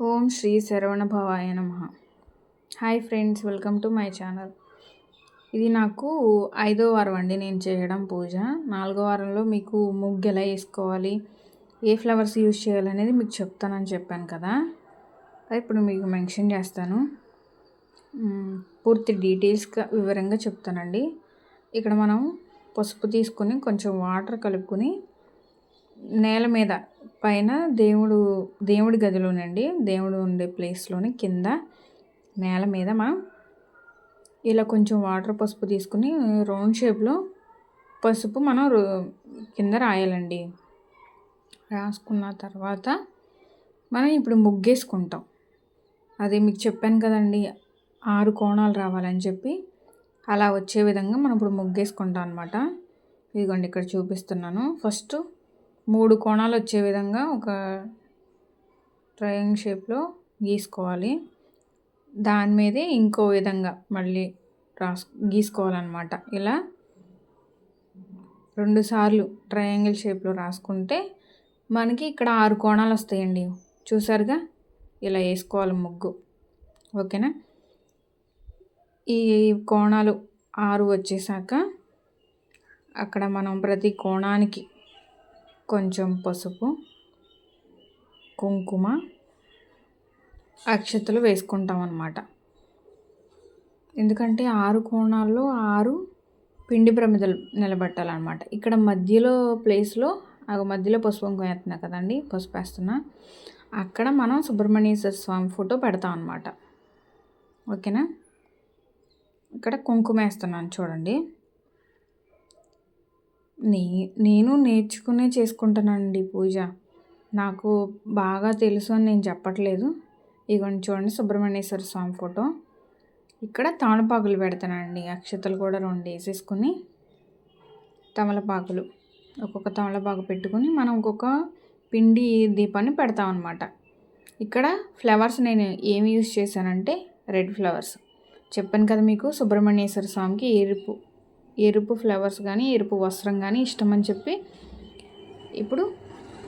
ఓం శ్రీ శరవణ భవాయ నమః. Hi friends, welcome to my channel. ఇది నాకు 5వ వారం అండి నేను చేయడం పూజ. 4వ వారంలో మీకు ముగ్గు ఎలా వేసుకోవాలి, ఏ ఫ్లవర్స్ యూజ్ చేయాలనేది మీకు చెప్తానని చెప్పాను కదా. ఇప్పుడు మీకు మెన్షన్ చేస్తాను, పూర్తి డీటెయిల్స్గా వివరంగా చెప్తానండి. ఇక్కడ మనం పసుపు తీసుకొని కొంచెం వాటర్ కలుపుకొని నేల మీద పైన దేవుడి గదిలోనండి, దేవుడు ఉండే ప్లేస్లోని కింద నేల మీద మనం ఇలా కొంచెం వాటర్ పసుపు తీసుకుని రౌండ్ షేప్లో పసుపు మనం కింద రాయాలండి. రాసుకున్న తర్వాత మనం ఇప్పుడు ముగ్గేసుకుంటాం. అది మీకు చెప్పాను కదండి, 6 కోణాలు రావాలని చెప్పి. అలా వచ్చే విధంగా మనం ఇప్పుడు ముగ్గేసుకుంటాం అనమాట. ఇదిగోండి ఇక్కడ చూపిస్తున్నాను. ఫస్ట్ 3 కోణాలు వచ్చే విధంగా ఒక ట్రయాంగిల్ షేప్లో గీసుకోవాలి. దాని మీదే ఇంకో విధంగా మళ్ళీ గీసుకోవాలన్నమాట. ఇలా 2 సార్లు ట్రయాంగిల్ షేప్లో రాసుకుంటే మనకి ఇక్కడ 6 కోణాలు వస్తాయండి. చూసారుగా, ఇలా వేసుకోవాలి ముగ్గు. ఓకేనా. ఈ కోణాలు 6 వచ్చేసాక అక్కడ మనం ప్రతి కోణానికి కొంచెం పసుపు, కుంకుమ, అక్షతలు వేసుకుంటాం అన్నమాట. ఎందుకంటే 6 కోణాల్లో 6 పిండి ప్రమిదలు నిలబెట్టాలన్నమాట. ఇక్కడ మధ్యలో ప్లేస్లో మధ్యలో పసుపు కుంకుమ వేస్తున్నా కదండి, పసుపు వేస్తున్నా, అక్కడ మనం సుబ్రహ్మణ్యేశ్వర స్వామి ఫోటో పెడతాం అన్నమాట. ఓకేనా. ఇక్కడ కుంకుమ వేస్తున్నాను చూడండి. నేను నేర్చుకునే చేసుకుంటానండి పూజ. నాకు బాగా తెలుసు అని నేను చెప్పట్లేదు. ఇదిగోండి చూడండి, సుబ్రహ్మణ్యేశ్వర స్వామి ఫోటో. ఇక్కడ తమలపాకులు పెడతానండి. అక్షతలు కూడా 2 వేసేసుకుని తమలపాకులు ఒక్కొక్క తమలపాకు పెట్టుకుని మనం ఒక్కొక్క పిండి దీపాన్ని పెడతాం అన్నమాట. ఇక్కడ ఫ్లవర్స్ నేను ఏమి యూజ్ చేశానంటే రెడ్ ఫ్లవర్స్. చెప్పాను కదా మీకు, సుబ్రహ్మణ్యేశ్వర స్వామికి ఎరుపు ఫ్లవర్స్ కానీ ఎరుపు వస్త్రం కానీ ఇష్టం అని చెప్పి. ఇప్పుడు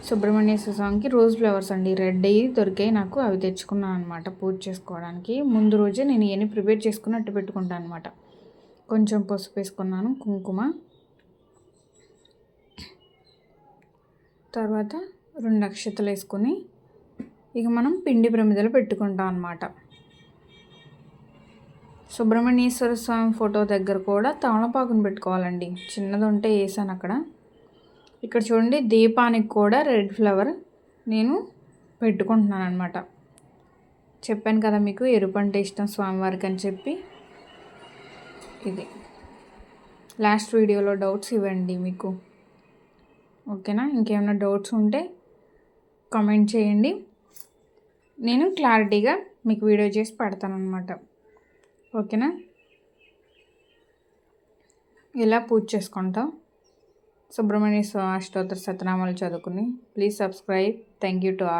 సుబ్రహ్మణ్యేశ్వర స్వామికి రోజ్ ఫ్లవర్స్ అండి, రెడ్ అయ్యి దొరికాయి నాకు, అవి తెచ్చుకున్నాను అనమాట పూజ చేసుకోవడానికి. ముందు రోజే నేను ఇవన్నీ ప్రిపేర్ చేసుకుని అట్టు పెట్టుకుంటాను అనమాట. కొంచెం పసుపు వేసుకున్నాను, కుంకుమ, తర్వాత 2 అక్షతలు వేసుకొని ఇక మనం పిండి ప్రమిదలు పెట్టుకుంటాం అన్నమాట. సుబ్రహ్మణ్యేశ్వర స్వామి ఫోటో దగ్గర కూడా తమలపాకును పెట్టుకోవాలండి. చిన్నది ఉంటే వేసాను అక్కడ. ఇక్కడ చూడండి, దీపానికి కూడా రెడ్ ఫ్లవర్ నేను పెట్టుకుంటున్నాను అనమాట. చెప్పాను కదా మీకు ఎరుపు అంటే ఇష్టం స్వామివారికి అని చెప్పి. ఇది లాస్ట్ వీడియోలో డౌట్స్ ఇవ్వండి మీకు. ఓకేనా. ఇంకేమైనా డౌట్స్ ఉంటే కామెంట్ చేయండి, నేను క్లారిటీగా మీకు వీడియో చేసి పెడతాను అనమాట. ఓకేనా. ఇలా పూజ చేసుకుంటాం. సుబ్రహ్మణ్య స్వామి అష్టోత్తర శతనామాలు చదువుకుని. Please subscribe. Thank you to all.